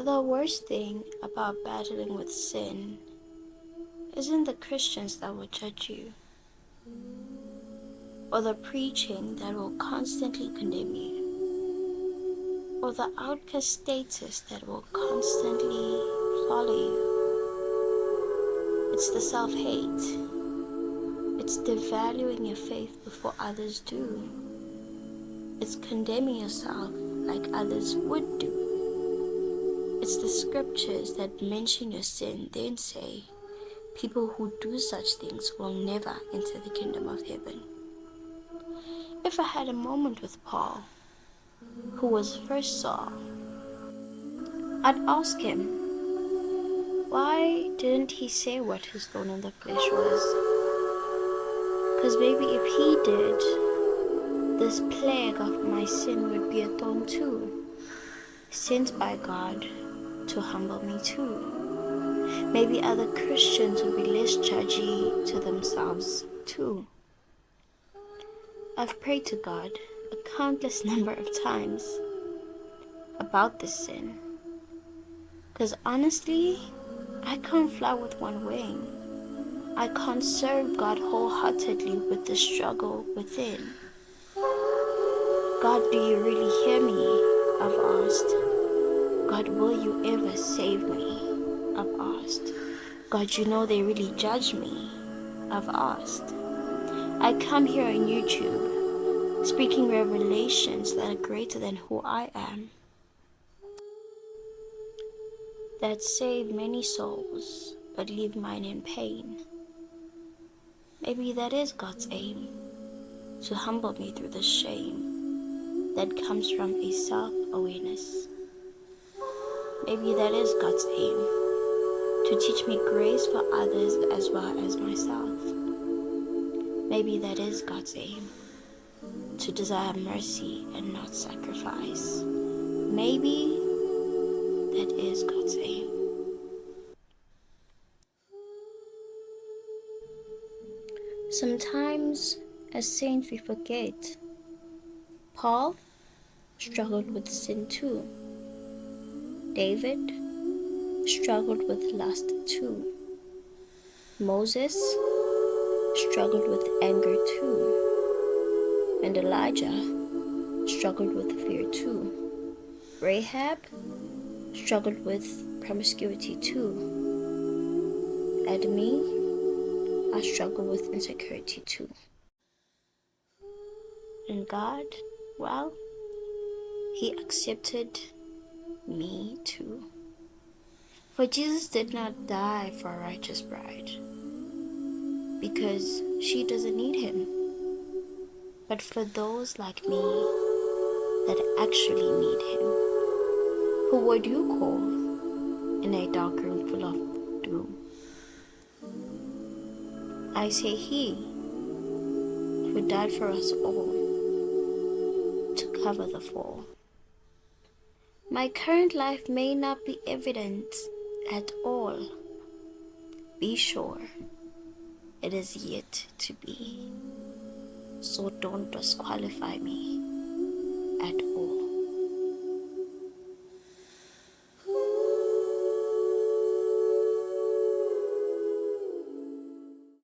The worst thing about battling with sin isn't the Christians that will judge you, or the preaching that will constantly condemn you, or the outcast status that will constantly follow you. It's the self-hate. It's devaluing your faith before others do. It's condemning yourself like others would do. It's the scriptures that mention your sin, then say, people who do such things will never enter the kingdom of heaven. If I had a moment with Paul, who was first Saul, I'd ask him, why didn't he say what his thorn in the flesh was? Because maybe if he did, this plague of my sin would be a thorn too, sent by God to humble me too. Maybe other Christians would be less judgy to themselves too. I've prayed to God a countless number of times about this sin, because honestly, I can't fly with one wing. I can't serve God wholeheartedly with the struggle within. God, do you really hear me? I've asked. God, will you ever save me? I've asked. God, you know they really judge me? I've asked. I come here on YouTube, speaking revelations that are greater than who I am, that save many souls, but leave mine in pain. Maybe that is God's aim, to humble me through the shame that comes from a self-awareness. Maybe that is God's aim, to teach me grace for others as well as myself. Maybe that is God's aim, to desire mercy and not sacrifice. Maybe that is God's aim. Sometimes, as saints, we forget. Paul struggled with sin too. David struggled with lust too. Moses struggled with anger too. And Elijah struggled with fear too. Rahab struggled with promiscuity too. And me, I struggle with insecurity too. And God, well, He accepted me too. For Jesus did not die for a righteous bride, because she doesn't need Him, but for those like me that actually need Him. Who would you call in a dark room full of doom? I say He who died for us all to cover the fall. My current life may not be evident at all. Be sure it is yet to be. So don't disqualify me.